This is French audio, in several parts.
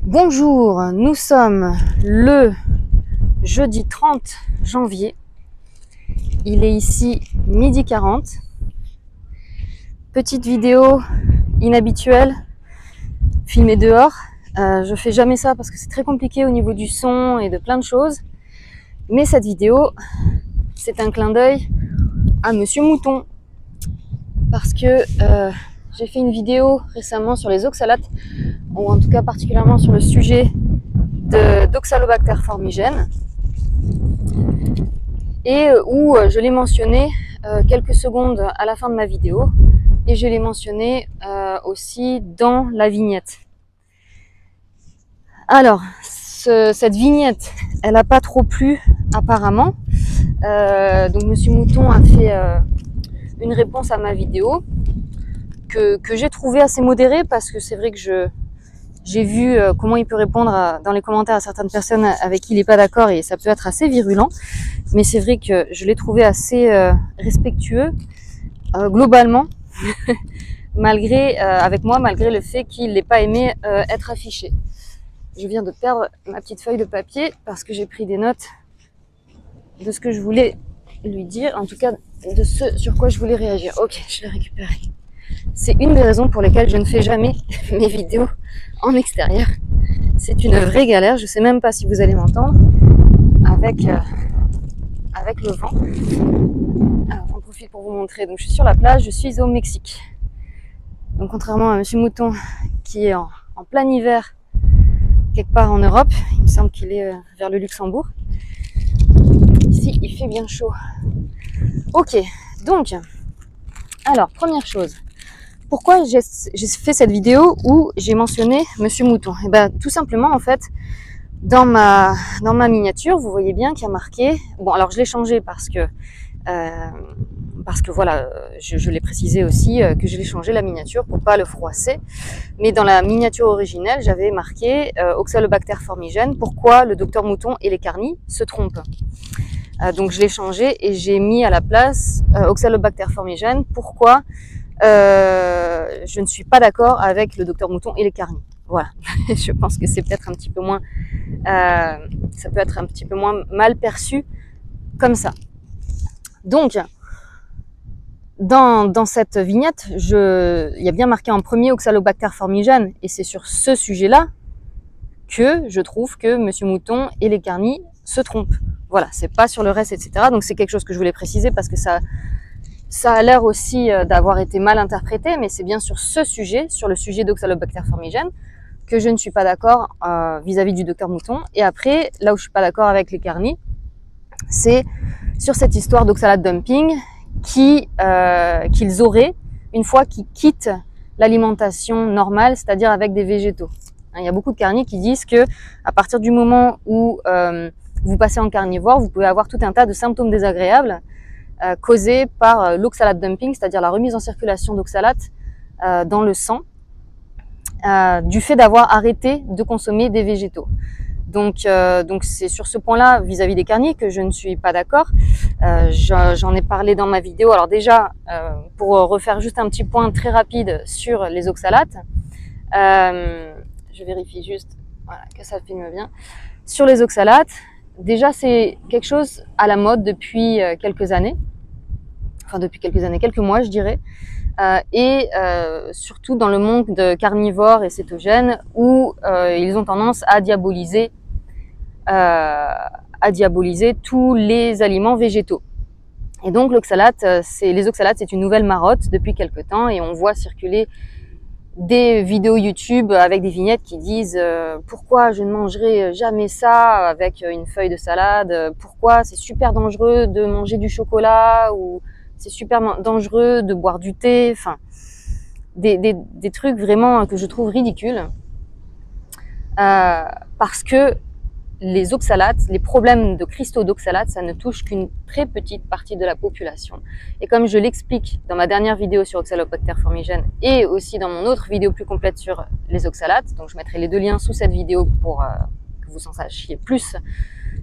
Bonjour, nous sommes le jeudi 30 janvier. Il est ici 12h40. Petite vidéo inhabituelle, filmée dehors. Je fais jamais ça parce que c'est très compliqué au niveau du son et de plein de choses. Mais cette vidéo, c'est un clin d'œil à Monsieur Mouton. Parce que j'ai fait une vidéo récemment sur les oxalates, ou en tout cas particulièrement sur le sujet d'Oxalobacter formigène, et où je l'ai mentionné quelques secondes à la fin de ma vidéo, et je l'ai mentionné aussi dans la vignette. Alors, cette vignette, elle n'a pas trop plu apparemment, donc Monsieur Mouton a fait une réponse à ma vidéo que j'ai trouvé assez modérée, parce que c'est vrai que j'ai vu comment il peut répondre dans les commentaires à certaines personnes avec qui il n'est pas d'accord, et ça peut être assez virulent, mais c'est vrai que je l'ai trouvé assez respectueux globalement, malgré avec moi, malgré le fait qu'il n'ait pas aimé être affiché. Je viens de perdre ma petite feuille de papier parce que j'ai pris des notes de ce que je voulais lui dire, en tout cas de ce sur quoi je voulais réagir. Ok, je l'ai récupéré. C'est une des raisons pour lesquelles je ne fais jamais mes vidéos en extérieur. C'est une vraie galère, je ne sais même pas si vous allez m'entendre avec le vent. Alors j'en profite pour vous montrer. Donc je suis sur la plage, je suis au Mexique. Donc contrairement à Monsieur Mouton qui est en plein hiver quelque part en Europe, il me semble qu'il est vers le Luxembourg. Ici il fait bien chaud. Ok, donc alors première chose. Pourquoi j'ai fait cette vidéo où j'ai mentionné Monsieur Mouton? Et ben tout simplement, en fait, dans ma miniature, vous voyez bien qu'il y a marqué. Bon, alors je l'ai changé parce que voilà, je l'ai précisé aussi que je l'ai changé la miniature pour pas le froisser. Mais dans la miniature originelle, j'avais marqué Oxalobacter formigène. Pourquoi le docteur Mouton et les carnis se trompent? Donc je l'ai changé et j'ai mis à la place Oxalobacter formigène. Pourquoi je ne suis pas d'accord avec le docteur Mouton et les carnis. Voilà, je pense que c'est peut-être un petit peu moins, ça peut être un petit peu moins mal perçu comme ça. Donc, dans cette vignette, il y a bien marqué en premier Oxalobacter formigène, et c'est sur ce sujet-là que je trouve que Monsieur Mouton et les carnis se trompent. Voilà, c'est pas sur le reste, etc. Donc c'est quelque chose que je voulais préciser parce que ça a l'air aussi d'avoir été mal interprété, mais c'est bien sur ce sujet, sur le sujet d'Oxalobacter formigène, que je ne suis pas d'accord vis-à-vis du docteur Mouton. Et après, là où je suis pas d'accord avec les carnis, c'est sur cette histoire d'oxalate dumping qu'ils auraient une fois qu'ils quittent l'alimentation normale, c'est-à-dire avec des végétaux. Il y a beaucoup de carnis qui disent que à partir du moment où vous passez en carnivore, vous pouvez avoir tout un tas de symptômes désagréables causé par l'oxalate dumping, c'est-à-dire la remise en circulation d'oxalate dans le sang, du fait d'avoir arrêté de consommer des végétaux. Donc c'est sur ce point-là, vis-à-vis des carnis, que je ne suis pas d'accord. J'en ai parlé dans ma vidéo. Alors déjà, pour refaire juste un petit point très rapide sur les oxalates, je vérifie juste voilà, que ça filme bien. Sur les oxalates, déjà, c'est quelque chose à la mode depuis quelques années. Enfin, depuis quelques années, quelques mois, je dirais. Surtout dans le monde de carnivores et cétogènes où ils ont tendance à diaboliser tous les aliments végétaux. Et donc, les oxalates, c'est une nouvelle marotte depuis quelques temps, et on voit circuler des vidéos YouTube avec des vignettes qui disent pourquoi je ne mangerai jamais ça avec une feuille de salade, pourquoi c'est super dangereux de manger du chocolat, ou c'est super dangereux de boire du thé, enfin des trucs vraiment que je trouve ridicules parce que les oxalates, les problèmes de cristaux d'oxalates, ça ne touche qu'une très petite partie de la population. Et comme je l'explique dans ma dernière vidéo sur Oxalobacter formigène et aussi dans mon autre vidéo plus complète sur les oxalates, donc je mettrai les deux liens sous cette vidéo pour que vous en sachiez plus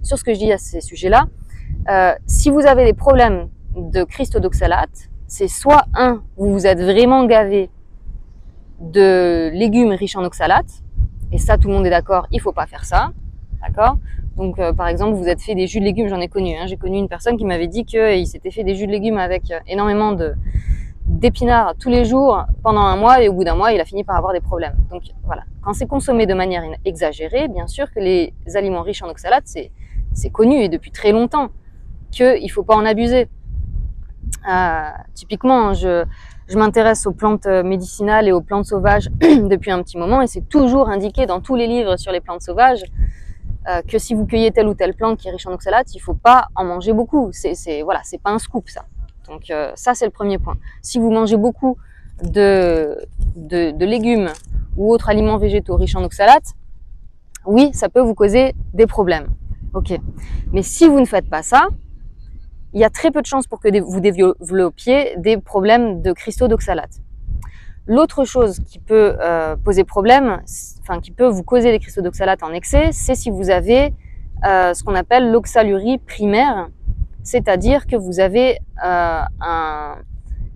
sur ce que je dis à ces sujets-là. Si vous avez des problèmes de cristaux d'oxalates, c'est soit vous vous êtes vraiment gavé de légumes riches en oxalates, Et ça, tout le monde est d'accord, il ne faut pas faire ça. D'accord? Donc, par exemple, vous êtes fait des jus de légumes, j'en ai connu. Hein, j'ai connu une personne qui m'avait dit qu'il s'était fait des jus de légumes avec énormément d'épinards tous les jours pendant un mois, et au bout d'un mois, il a fini par avoir des problèmes. Donc, voilà. Quand c'est consommé de manière exagérée, bien sûr que les aliments riches en oxalate, c'est connu et depuis très longtemps qu'il ne faut pas en abuser. Typiquement, je m'intéresse aux plantes médicinales et aux plantes sauvages depuis un petit moment, et c'est toujours indiqué dans tous les livres sur les plantes sauvages que si vous cueillez telle ou telle plante qui est riche en oxalate, il ne faut pas en manger beaucoup. Voilà, c'est pas un scoop ça. Donc ça, c'est le premier point. Si vous mangez beaucoup de légumes ou autres aliments végétaux riches en oxalate, oui, ça peut vous causer des problèmes. Ok. Mais si vous ne faites pas ça, il y a très peu de chances pour que vous développiez des problèmes de cristaux d'oxalate. L'autre chose qui peut poser problème, enfin qui peut vous causer des cristaux d'oxalate en excès, c'est si vous avez ce qu'on appelle l'oxalurie primaire, c'est-à-dire que vous avez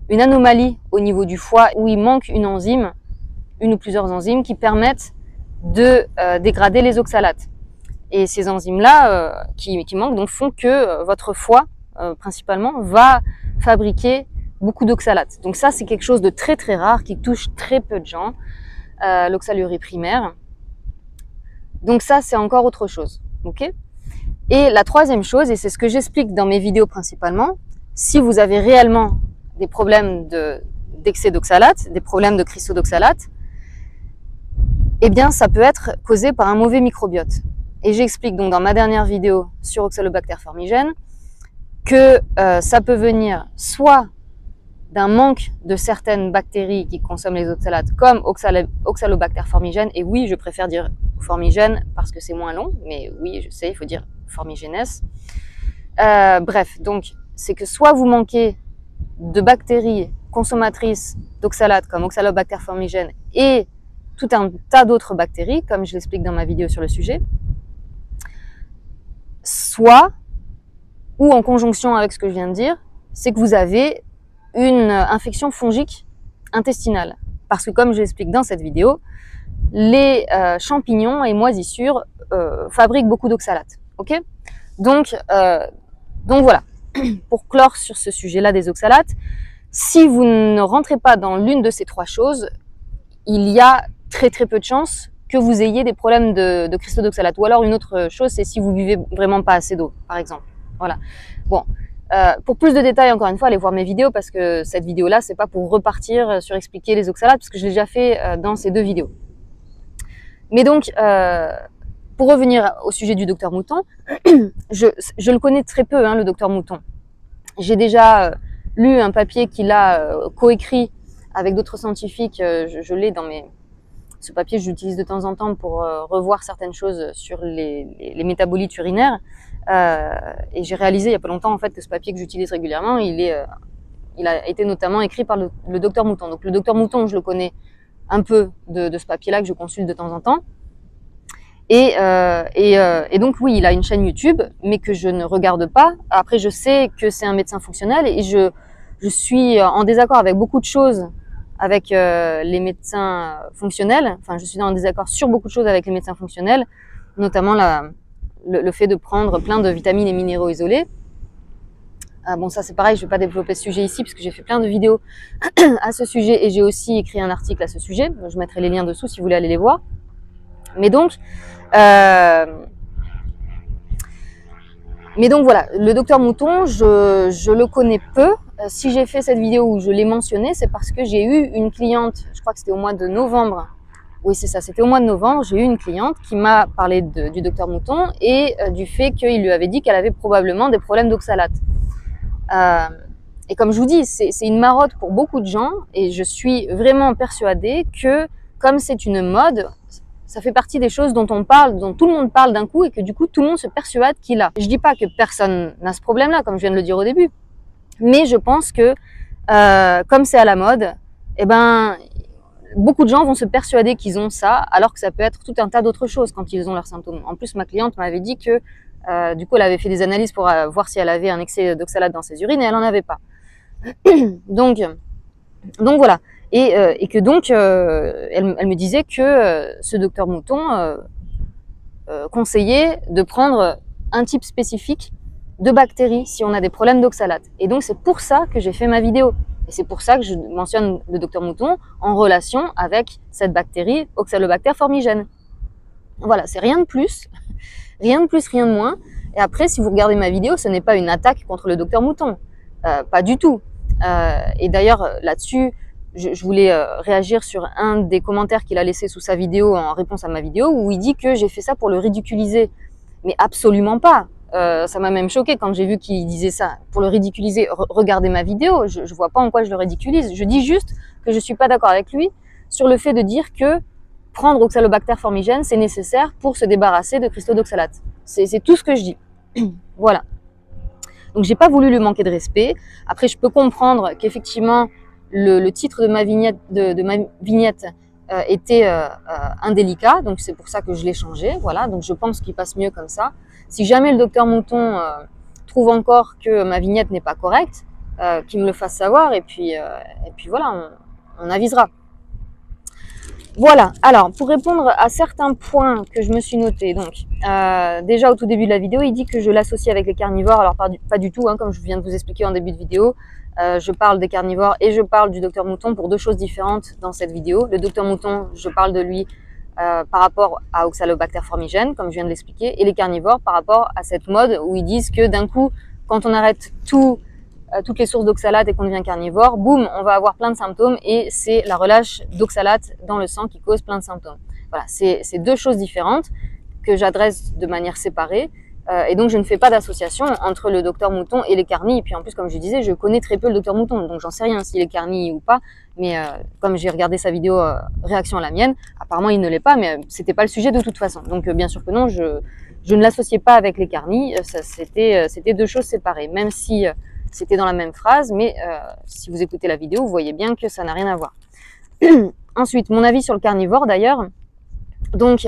une anomalie au niveau du foie où il manque une enzyme, une ou plusieurs enzymes qui permettent de dégrader les oxalates. Et ces enzymes-là qui manquent donc font que votre foie principalement va fabriquer beaucoup d'oxalate. Donc ça, c'est quelque chose de très très rare qui touche très peu de gens, l'oxalurie primaire. Donc ça, c'est encore autre chose. Ok ? Et la troisième chose, et c'est ce que j'explique dans mes vidéos principalement, si vous avez réellement des problèmes d'excès d'oxalate, des problèmes de cristaux d'oxalate, eh bien ça peut être causé par un mauvais microbiote. Et j'explique donc dans ma dernière vidéo sur Oxalobacter formigène que ça peut venir soit d'un manque de certaines bactéries qui consomment les oxalates, comme Oxalobacter formigène, et oui, je préfère dire formigène parce que c'est moins long, mais oui, je sais, il faut dire formigénes. Bref, donc, c'est que soit vous manquez de bactéries consommatrices d'oxalate, comme Oxalobacter formigène, et tout un tas d'autres bactéries, comme je l'explique dans ma vidéo sur le sujet, soit, ou en conjonction avec ce que je viens de dire, c'est que vous avez une infection fongique intestinale. Parce que comme je l'explique dans cette vidéo, les champignons et moisissures fabriquent beaucoup d'oxalate. Ok ? Donc voilà, pour clore sur ce sujet-là des oxalates, si vous ne rentrez pas dans l'une de ces trois choses, il y a très très peu de chances que vous ayez des problèmes de cristaux d'oxalate. Ou alors une autre chose, c'est si vous buvez vraiment pas assez d'eau, par exemple. Voilà. Bon. Pour plus de détails, encore une fois, allez voir mes vidéos parce que cette vidéo-là, c'est pas pour repartir sur expliquer les oxalates parce que je l'ai déjà fait dans ces deux vidéos. Mais donc, pour revenir au sujet du docteur Mouton, je le connais très peu, hein, le docteur Mouton. J'ai déjà lu un papier qu'il a coécrit avec d'autres scientifiques. Je l'ai dans ce papier, je l'utilise de temps en temps pour revoir certaines choses sur les métabolites urinaires. Et j'ai réalisé il y a pas longtemps en fait que ce papier que j'utilise régulièrement, il a été notamment écrit par le docteur Mouton. Donc le docteur Mouton, je le connais un peu de ce papier-là que je consulte de temps en temps. Et donc oui, il a une chaîne YouTube, mais que je ne regarde pas. Après, je sais que c'est un médecin fonctionnel et je suis en désaccord avec beaucoup de choses avec les médecins fonctionnels. Enfin, je suis en désaccord sur beaucoup de choses avec les médecins fonctionnels, notamment le fait de prendre plein de vitamines et minéraux isolés. Bon, ça c'est pareil, je ne vais pas développer ce sujet ici parce que j'ai fait plein de vidéos à ce sujet et j'ai aussi écrit un article à ce sujet. Je mettrai les liens dessous si vous voulez aller les voir. Mais donc voilà, le docteur Mouton, je le connais peu. Si j'ai fait cette vidéo où je l'ai mentionné, c'est parce que j'ai eu une cliente, je crois que c'était au mois de novembre. Oui, c'est ça, c'était au mois de novembre, j'ai eu une cliente qui m'a parlé du docteur Mouton et du fait qu'il lui avait dit qu'elle avait probablement des problèmes d'oxalate. Et comme je vous dis, c'est une marotte pour beaucoup de gens et je suis vraiment persuadée que comme c'est une mode, ça fait partie des choses dont on parle, dont tout le monde parle d'un coup et que du coup tout le monde se persuade qu'il a. Je dis pas que personne n'a ce problème-là, comme je viens de le dire au début, mais je pense que comme c'est à la mode, eh ben beaucoup de gens vont se persuader qu'ils ont ça, alors que ça peut être tout un tas d'autres choses quand ils ont leurs symptômes. En plus, ma cliente m'avait dit que du coup, elle avait fait des analyses pour voir si elle avait un excès d'oxalate dans ses urines et elle n'en avait pas. Donc voilà. et que donc elle me disait que ce docteur Mouton conseillait de prendre un type spécifique de bactéries si on a des problèmes d'oxalate. Et donc c'est pour ça que j'ai fait ma vidéo. Et c'est pour ça que je mentionne le docteur Mouton en relation avec cette bactérie, Oxalobacter formigène. Voilà, c'est rien de plus, rien de moins. Et après, si vous regardez ma vidéo, ce n'est pas une attaque contre le docteur Mouton, pas du tout. Et d'ailleurs, là-dessus, je voulais réagir sur un des commentaires qu'il a laissé sous sa vidéo en réponse à ma vidéo, où il dit que j'ai fait ça pour le ridiculiser. Mais absolument pas. Ça m'a même choqué quand j'ai vu qu'il disait ça. Pour le ridiculiser, regardez ma vidéo, je vois pas en quoi je le ridiculise. Je dis juste que je suis pas d'accord avec lui sur le fait de dire que prendre Oxalobacter formigène, c'est nécessaire pour se débarrasser de cristaux d'oxalate. C'est tout ce que je dis. Voilà. Donc j'ai pas voulu lui manquer de respect. Après, je peux comprendre qu'effectivement le titre de ma vignette, était indélicat, donc c'est pour ça que je l'ai changé. Voilà, donc je pense qu'il passe mieux comme ça. Si jamais le docteur Mouton trouve encore que ma vignette n'est pas correcte, qu'il me le fasse savoir, et puis voilà, on avisera. Voilà, alors pour répondre à certains points que je me suis noté, donc déjà au tout début de la vidéo, il dit que je l'associe avec les carnivores, alors pas du tout, hein, comme je viens de vous expliquer en début de vidéo. Je parle des carnivores et je parle du docteur Mouton pour deux choses différentes dans cette vidéo. Le docteur Mouton, je parle de lui par rapport à Oxalobacter formigène, comme je viens de l'expliquer, et les carnivores par rapport à cette mode où ils disent que d'un coup, quand on arrête toutes les sources d'oxalate et qu'on devient carnivore, boum, on va avoir plein de symptômes et c'est la relâche d'oxalate dans le sang qui cause plein de symptômes. Voilà, c'est deux choses différentes que j'adresse de manière séparée. Et donc je ne fais pas d'association entre le docteur Mouton et les carnis. Et puis en plus, comme je disais, je connais très peu le docteur Mouton, donc j'en sais rien s'il est carni ou pas. Mais comme j'ai regardé sa vidéo réaction à la mienne, apparemment il ne l'est pas, mais c'était pas le sujet de toute façon. Donc bien sûr que non, je ne l'associais pas avec les carnis. C'était deux choses séparées, même si c'était dans la même phrase. Mais si vous écoutez la vidéo, vous voyez bien que ça n'a rien à voir. Ensuite, mon avis sur le carnivore d'ailleurs. Donc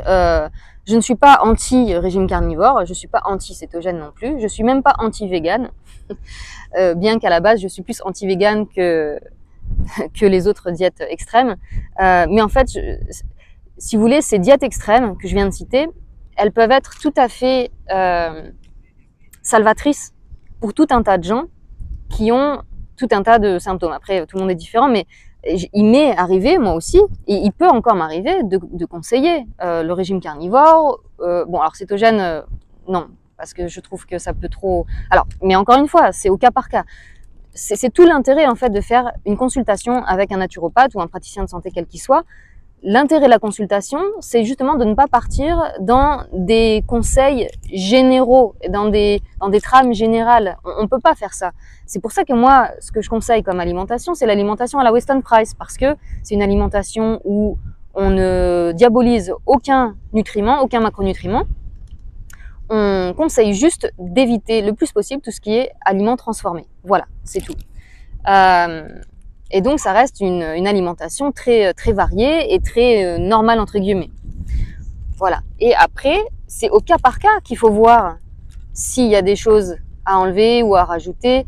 je ne suis pas anti-régime carnivore, je ne suis pas anti-cétogène non plus, je ne suis même pas anti-végane, bien qu'à la base je suis plus anti-végane que les autres diètes extrêmes. Mais en fait, si vous voulez, ces diètes extrêmes que je viens de citer, elles peuvent être tout à fait salvatrices pour tout un tas de gens qui ont tout un tas de symptômes. Après, tout le monde est différent, mais il m'est arrivé, moi aussi, et il peut encore m'arriver de conseiller le régime carnivore. Bon, alors cétogène, non, parce que je trouve que ça peut trop... Alors, mais encore une fois, c'est au cas par cas. C'est tout l'intérêt, en fait, de faire une consultation avec un naturopathe ou un praticien de santé quel qu'il soit. L'intérêt de la consultation, c'est justement de ne pas partir dans des conseils généraux, dans des trames générales. On ne peut pas faire ça. C'est pour ça que moi, ce que je conseille comme alimentation, c'est l'alimentation à la Weston Price, parce que c'est une alimentation où on ne diabolise aucun nutriment, aucun macronutriment. On conseille juste d'éviter le plus possible tout ce qui est aliments transformés. Voilà, c'est tout. Et donc, ça reste une alimentation très, très variée et très normale, entre guillemets. Voilà. Et après, c'est au cas par cas qu'il faut voir s'il y a des choses à enlever ou à rajouter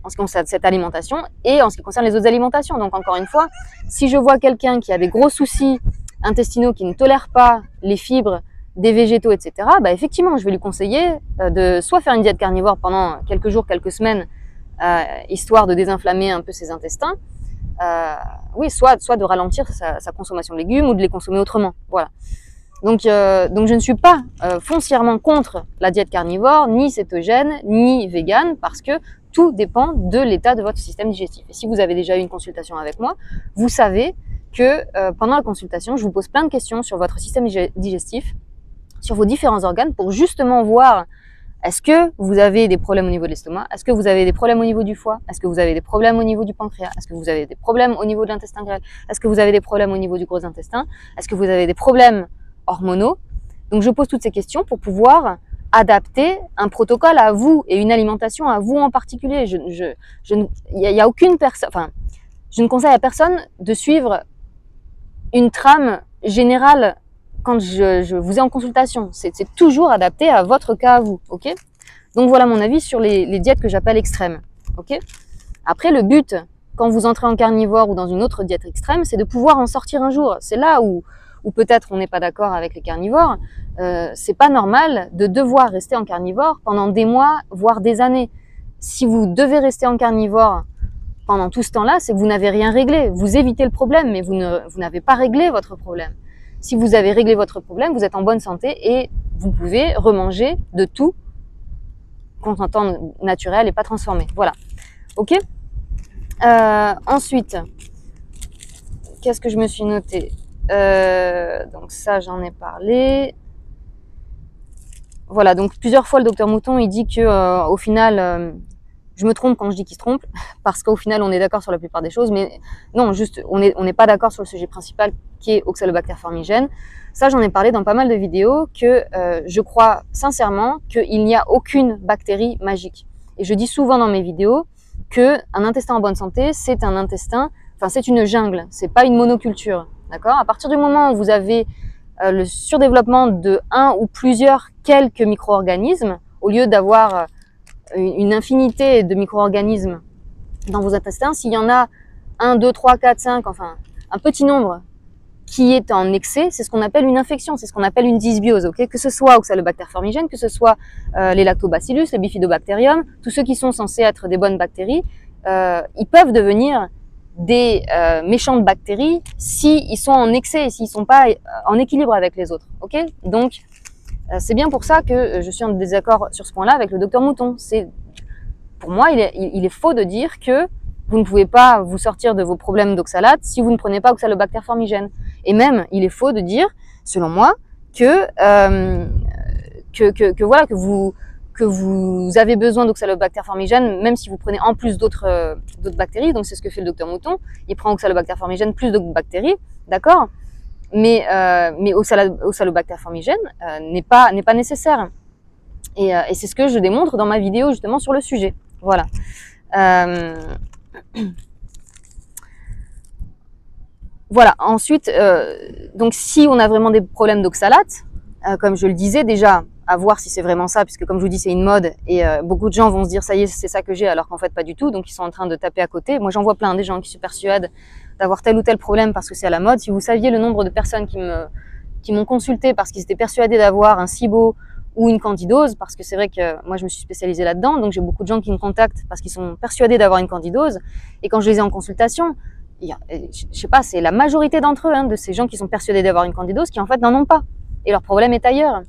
en ce qui concerne cette alimentation et en ce qui concerne les autres alimentations. Donc, encore une fois, si je vois quelqu'un qui a des gros soucis intestinaux, qui ne tolère pas les fibres, des végétaux, etc., bah, effectivement, je vais lui conseiller de soit faire une diète carnivore pendant quelques jours, quelques semaines, histoire de désinflammer un peu ses intestins, oui, soit de ralentir sa consommation de légumes ou de les consommer autrement. Voilà. Donc je ne suis pas foncièrement contre la diète carnivore, ni cétogène, ni végane, parce que tout dépend de l'état de votre système digestif. Et si vous avez déjà eu une consultation avec moi, vous savez que pendant la consultation, je vous pose plein de questions sur votre système digestif, sur vos différents organes, pour justement voir est-ce que vous avez des problèmes au niveau de l'estomac? Est-ce que vous avez des problèmes au niveau du foie? Est-ce que vous avez des problèmes au niveau du pancréas? Est-ce que vous avez des problèmes au niveau de l'intestin grêle? Est-ce que vous avez des problèmes au niveau du gros intestin? Est-ce que vous avez des problèmes hormonaux? Donc je pose toutes ces questions pour pouvoir adapter un protocole à vous et une alimentation à vous en particulier. Il y a aucune personne, enfin, je ne conseille à personne de suivre une trame générale quand je vous ai en consultation. C'est toujours adapté à votre cas à vous, ok? Donc voilà mon avis sur les diètes que j'appelle extrêmes, ok? Après, le but quand vous entrez en carnivore ou dans une autre diète extrême, c'est de pouvoir en sortir un jour. C'est là où peut-être on n'est pas d'accord avec les carnivores. C'est pas normal de devoir rester en carnivore pendant des mois, voire des années. Si vous devez rester en carnivore pendant tout ce temps-là, c'est que vous n'avez rien réglé. Vous évitez le problème, mais vous n'avez pas réglé votre problème. Si vous avez réglé votre problème, vous êtes en bonne santé et vous pouvez remanger de tout qu'on entend naturel et pas transformé. Voilà. Ok. Ensuite, qu'est-ce que je me suis noté? Donc ça, j'en ai parlé. Voilà, donc plusieurs fois le docteur Mouton, il dit que au final, je me trompe quand je dis qu'il se trompe, parce qu'au final, on est d'accord sur la plupart des choses, mais non, juste, on n'est pas d'accord sur le sujet principal qui est Oxalobacter formigène. Ça, j'en ai parlé dans pas mal de vidéos, que je crois sincèrement qu'il n'y a aucune bactérie magique. Et je dis souvent dans mes vidéos qu'un intestin en bonne santé, c'est un intestin, enfin c'est une jungle, c'est pas une monoculture, d'accord? À partir du moment où vous avez le surdéveloppement de un ou plusieurs quelques micro-organismes, au lieu d'avoir une infinité de micro-organismes dans vos intestins, s'il y en a 1, 2, 3, 4, 5, enfin un petit nombre qui est en excès, c'est ce qu'on appelle une infection, c'est ce qu'on appelle une dysbiose, ok? Que ce soit Oxalobacter formigène, que ce soit les lactobacillus, les bifidobacterium, tous ceux qui sont censés être des bonnes bactéries, ils peuvent devenir des méchantes bactéries s'ils sont en excès, s'ils sont pas en équilibre avec les autres, ok? Donc c'est bien pour ça que je suis en désaccord sur ce point-là avec le docteur Mouton. Pour moi, il est faux de dire que vous ne pouvez pas vous sortir de vos problèmes d'oxalate si vous ne prenez pas Oxalobacter formigène. Et même, il est faux de dire, selon moi, que voilà, que vous avez besoin d'Oxalobacter formigène, même si vous prenez en plus d'autres bactéries. Donc c'est ce que fait le docteur Mouton. Il prend Oxalobacter formigène plus d'autres bactéries, d'accord? Mais Oxalobacter formigène n'est pas nécessaire. Et c'est ce que je démontre dans ma vidéo justement sur le sujet. Voilà. Voilà. Ensuite, donc si on a vraiment des problèmes d'oxalate, comme je le disais déjà, à voir si c'est vraiment ça, puisque comme je vous dis, c'est une mode et beaucoup de gens vont se dire ça y est, c'est ça que j'ai, alors qu'en fait pas du tout. Donc ils sont en train de taper à côté. Moi, j'en vois plein des gens qui se persuadent d'avoir tel ou tel problème parce que c'est à la mode. Si vous saviez le nombre de personnes qui m'ont consulté parce qu'ils étaient persuadés d'avoir un SIBO ou une candidose, parce que c'est vrai que moi je me suis spécialisée là-dedans, donc j'ai beaucoup de gens qui me contactent parce qu'ils sont persuadés d'avoir une candidose, et quand je les ai en consultation, je sais pas, c'est la majorité d'entre eux, hein, de ces gens qui sont persuadés d'avoir une candidose, qui en fait n'en ont pas, et leur problème est ailleurs.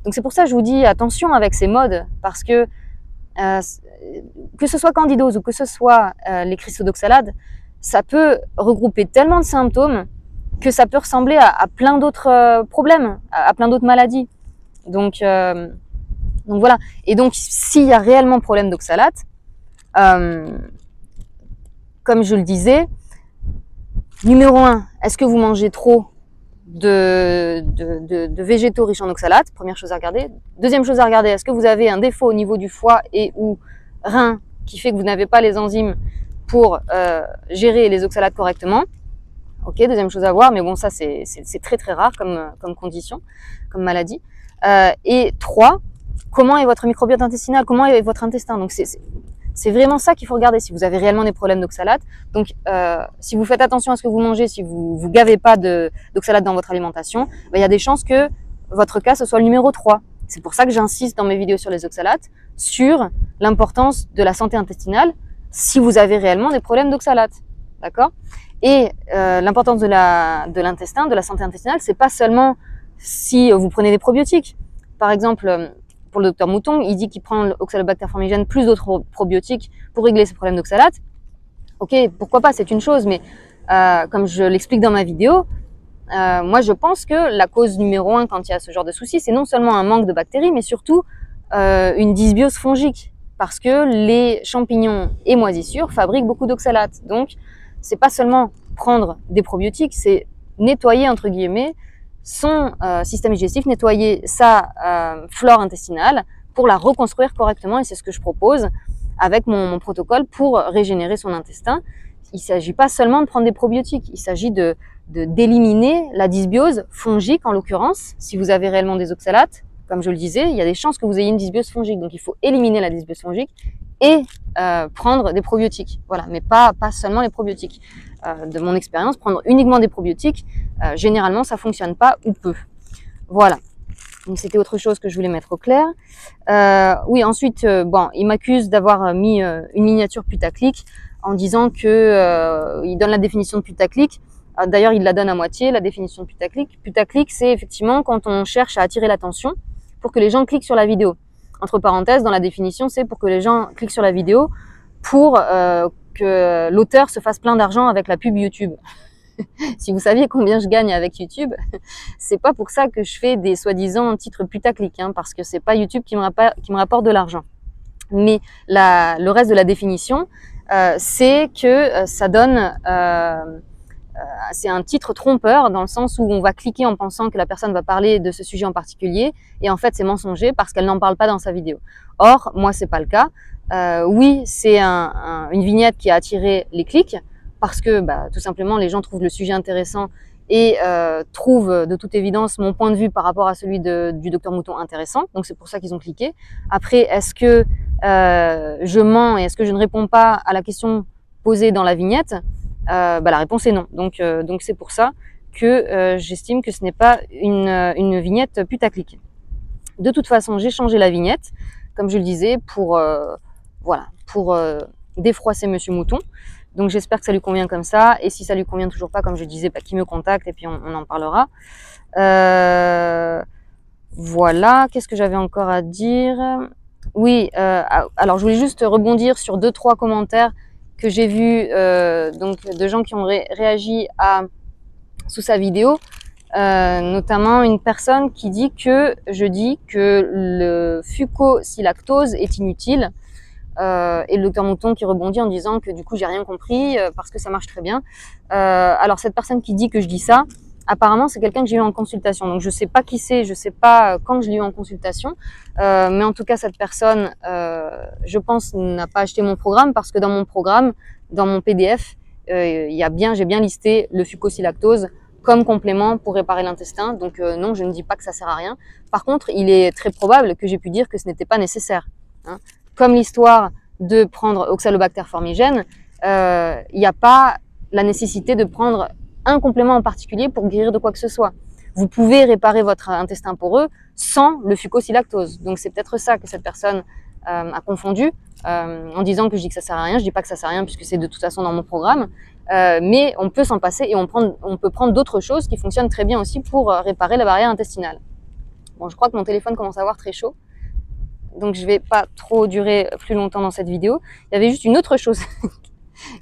Donc c'est pour ça que je vous dis attention avec ces modes, parce que ce soit candidose ou que ce soit les cristaux d'oxalate, ça peut regrouper tellement de symptômes que ça peut ressembler à plein d'autres problèmes, à plein d'autres maladies. Donc voilà. Et donc, s'il y a réellement problème d'oxalate, comme je le disais, numéro 1, est-ce que vous mangez trop de végétaux riches en oxalate? Première chose à regarder. Deuxième chose à regarder, est-ce que vous avez un défaut au niveau du foie et ou rein qui fait que vous n'avez pas les enzymes pour gérer les oxalates correctement? Ok, deuxième chose à voir, mais bon, ça c'est très très rare comme condition, comme maladie. Et 3, comment est votre microbiote intestinal? Comment est votre intestin? Donc c'est vraiment ça qu'il faut regarder si vous avez réellement des problèmes d'oxalate. Donc si vous faites attention à ce que vous mangez, si vous gavez pas d'oxalate dans votre alimentation, ben, il y a des chances que votre cas ce soit le numéro 3. C'est pour ça que j'insiste dans mes vidéos sur les oxalates, sur l'importance de la santé intestinale si vous avez réellement des problèmes d'oxalate. D'accord? Et l'importance de l'intestin, de la santé intestinale, c'est pas seulement si vous prenez des probiotiques. Par exemple, pour le docteur Mouton, il dit qu'il prend l'Oxalobacter formigène plus d'autres probiotiques pour régler ses problèmes d'oxalate. Ok, pourquoi pas, c'est une chose, mais comme je l'explique dans ma vidéo, moi je pense que la cause numéro 1 quand il y a ce genre de soucis, c'est non seulement un manque de bactéries, mais surtout une dysbiose fongique, parce que les champignons et moisissures fabriquent beaucoup d'oxalate. Donc, c'est pas seulement prendre des probiotiques, c'est nettoyer, entre guillemets, son système digestif, nettoyer sa flore intestinale pour la reconstruire correctement, et c'est ce que je propose avec mon protocole pour régénérer son intestin. Il ne s'agit pas seulement de prendre des probiotiques, il s'agit d'éliminer la dysbiose fongique en l'occurrence. Si vous avez réellement des oxalates, comme je le disais, il y a des chances que vous ayez une dysbiose fongique, donc il faut éliminer la dysbiose fongique et prendre des probiotiques. Voilà, mais pas seulement les probiotiques. De mon expérience, prendre uniquement des probiotiques, généralement ça fonctionne pas ou peu. Voilà. Donc c'était autre chose que je voulais mettre au clair. Oui, ensuite, bon, il m'accuse d'avoir mis une miniature putaclic en disant que il donne la définition de putaclic. D'ailleurs, il la donne à moitié, la définition de putaclic. Putaclic, c'est effectivement quand on cherche à attirer l'attention pour que les gens cliquent sur la vidéo. Entre parenthèses, dans la définition, c'est pour que les gens cliquent sur la vidéo pour que l'auteur se fasse plein d'argent avec la pub YouTube. Si vous saviez combien je gagne avec YouTube, c'est pas pour ça que je fais des soi-disant titres putaclic, hein, parce que c'est pas YouTube qui me rapporte de l'argent. Mais le reste de la définition, c'est que ça donne, c'est un titre trompeur dans le sens où on va cliquer en pensant que la personne va parler de ce sujet en particulier, et en fait c'est mensonger parce qu'elle n'en parle pas dans sa vidéo. Or, moi c'est pas le cas. Oui, c'est une vignette qui a attiré les clics, parce que tout simplement les gens trouvent le sujet intéressant et trouvent de toute évidence mon point de vue par rapport à celui du docteur Mouton intéressant, donc c'est pour ça qu'ils ont cliqué. Après, est-ce que je mens et est-ce que je ne réponds pas à la question posée dans la vignette? La réponse est non, donc c'est pour ça que j'estime que ce n'est pas une vignette putaclic. De toute façon, j'ai changé la vignette, comme je le disais, pour défroisser Monsieur Mouton. Donc j'espère que ça lui convient comme ça, et si ça lui convient toujours pas, comme je disais, qu'il me contacte et puis on en parlera. Voilà, qu'est-ce que j'avais encore à dire? Oui, alors je voulais juste rebondir sur 2-3 commentaires que j'ai vus donc de gens qui ont réagi sous sa vidéo, notamment une personne qui dit que je dis que le fucosilactose est inutile. Et le docteur Mouton qui rebondit en disant que du coup j'ai rien compris parce que ça marche très bien. Alors cette personne qui dit que je dis ça, apparemment c'est quelqu'un que j'ai eu en consultation, donc je sais pas qui c'est, je sais pas quand je l'ai eu en consultation, mais en tout cas cette personne, je pense, n'a pas acheté mon programme, parce que dans mon programme, dans mon PDF, j'ai bien listé le fucosilactose comme complément pour réparer l'intestin. Donc non, je ne dis pas que ça sert à rien. Par contre, il est très probable que j'ai pu dire que ce n'était pas nécessaire, hein. Comme l'histoire de prendre Oxalobacter formigène, il n'y a pas la nécessité de prendre un complément en particulier pour guérir de quoi que ce soit. Vous pouvez réparer votre intestin poreux sans le fucosilactose. Donc c'est peut-être ça que cette personne a confondu en disant que je dis que ça sert à rien. Je dis pas que ça sert à rien puisque c'est de toute façon dans mon programme, mais on peut s'en passer et on peut prendre d'autres choses qui fonctionnent très bien aussi pour réparer la barrière intestinale. Bon, je crois que mon téléphone commence à avoir très chaud, donc je vais pas trop durer plus longtemps dans cette vidéo. Il y avait juste une autre chose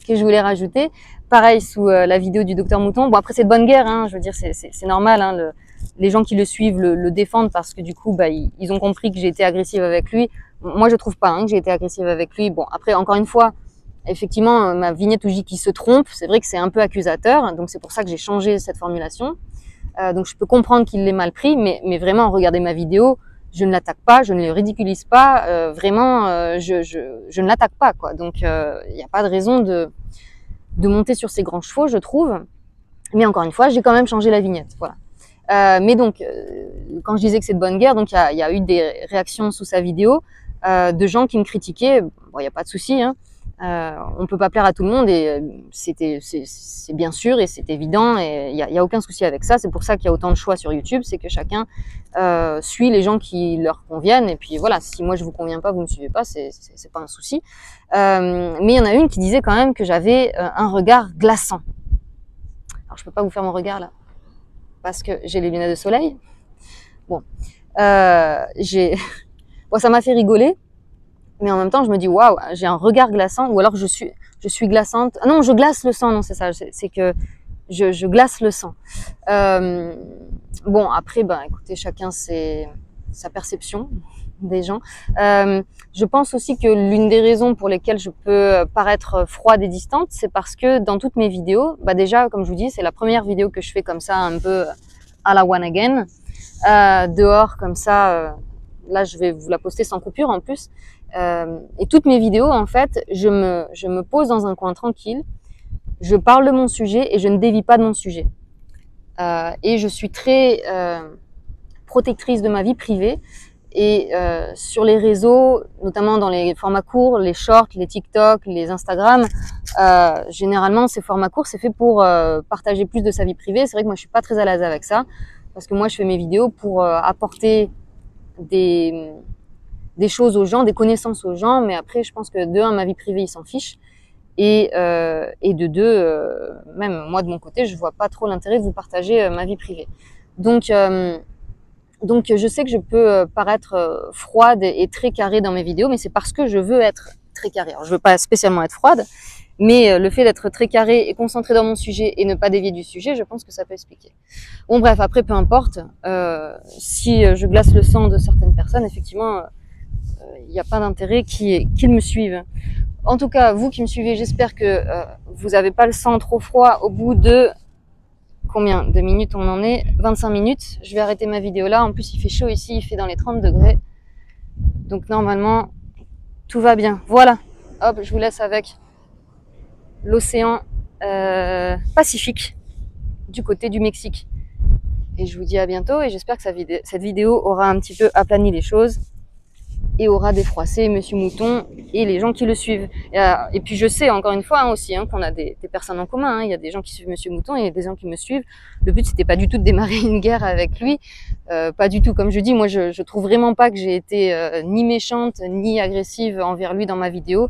que je voulais rajouter. Pareil sous la vidéo du docteur Mouton. Bon, après c'est de bonne guerre, hein, je veux dire c'est normal, hein, les gens qui le suivent le défendent parce que du coup ils ont compris que j'ai été agressive avec lui. Moi je trouve pas, hein, que j'ai été agressive avec lui. Bon, après encore une fois, effectivement ma vignette où je dis qu'il se trompe, c'est vrai que c'est un peu accusateur, donc c'est pour ça que j'ai changé cette formulation. Donc je peux comprendre qu'il l'ait mal pris, mais vraiment regardez ma vidéo. Je ne l'attaque pas, je ne le ridiculise pas, vraiment, je ne l'attaque pas, quoi. Donc, il n'y a pas de raison de monter sur ces grands chevaux, je trouve. Mais encore une fois, j'ai quand même changé la vignette, voilà. Mais donc, quand je disais que c'est de bonne guerre, donc il y a eu des réactions sous sa vidéo de gens qui me critiquaient. Bon, il n'y a pas de souci, hein. On peut pas plaire à tout le monde et c'est bien sûr et c'est évident et il y a aucun souci avec ça. C'est pour ça qu'il y a autant de choix sur YouTube, c'est que chacun suit les gens qui leur conviennent et puis voilà. Si moi je vous conviens pas, vous me suivez pas, c'est pas un souci. Mais il y en a une qui disait quand même que j'avais un regard glaçant. Alors je peux pas vous faire mon regard là parce que j'ai les lunettes de soleil. Bon, bon, ça m'a fait rigoler. Mais en même temps, je me dis, waouh, j'ai un regard glaçant, ou alors je suis glaçante. Ah non, je glace le sang, non, c'est ça, c'est que je glace le sang. Bon, après, écoutez, chacun sa perception des gens. Je pense aussi que l'une des raisons pour lesquelles je peux paraître froide et distante, c'est parce que dans toutes mes vidéos, déjà, comme je vous dis, c'est la première vidéo que je fais comme ça, un peu à la one again, dehors, comme ça. Là, je vais vous la poster sans coupure en plus. Et toutes mes vidéos, en fait, je me pose dans un coin tranquille, je parle de mon sujet et je ne dévie pas de mon sujet. Et je suis très protectrice de ma vie privée Et sur les réseaux, notamment dans les formats courts, les shorts, les TikTok, les Instagram, généralement ces formats courts c'est fait pour partager plus de sa vie privée. C'est vrai que moi je suis pas très à l'aise avec ça, parce que moi je fais mes vidéos pour apporter des choses aux gens, des connaissances aux gens, mais après je pense que de un, ma vie privée ils s'en fichent, et de deux, même moi de mon côté je vois pas trop l'intérêt de vous partager ma vie privée. Donc je sais que je peux paraître froide et très carrée dans mes vidéos, mais c'est parce que je veux être très carrée. Alors je veux pas spécialement être froide, mais le fait d'être très carrée et concentrée dans mon sujet et ne pas dévier du sujet, je pense que ça peut expliquer. Bon bref, après peu importe, si je glace le sang de certaines personnes, effectivement, il n'y a pas d'intérêt qu'ils me suivent. En tout cas, vous qui me suivez, j'espère que vous n'avez pas le sang trop froid au bout de... Combien de minutes on en est? 25 minutes. Je vais arrêter ma vidéo là. En plus, il fait chaud ici, il fait dans les 30 degrés. Donc normalement, tout va bien. Voilà. Hop, je vous laisse avec l'océan Pacifique du côté du Mexique. Et je vous dis à bientôt et j'espère que cette vidéo aura un petit peu aplani les choses et aura défroissé Monsieur Mouton et les gens qui le suivent. Et puis je sais encore une fois aussi qu'on a des personnes en commun. Il y a des gens qui suivent Monsieur Mouton et il y a des gens qui me suivent. Le but c'était pas du tout de démarrer une guerre avec lui, pas du tout. Comme je dis, moi je trouve vraiment pas que j'ai été ni méchante ni agressive envers lui dans ma vidéo.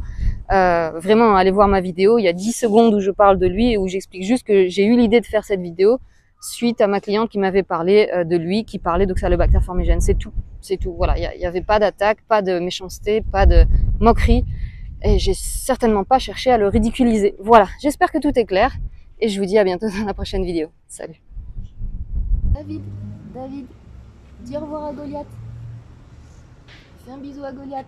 Vraiment, allez voir ma vidéo. Il y a 10 secondes où je parle de lui et où j'explique juste que j'ai eu l'idée de faire cette vidéo suite à ma cliente qui m'avait parlé de lui, qui parlait d'Oxalobacter formigène. C'est tout. C'est tout. Voilà, il y avait pas d'attaque, pas de méchanceté, pas de moquerie. Et j'ai certainement pas cherché à le ridiculiser. Voilà, j'espère que tout est clair. Et je vous dis à bientôt dans la prochaine vidéo. Salut. David, dis au revoir à Goliath. Fais un bisou à Goliath.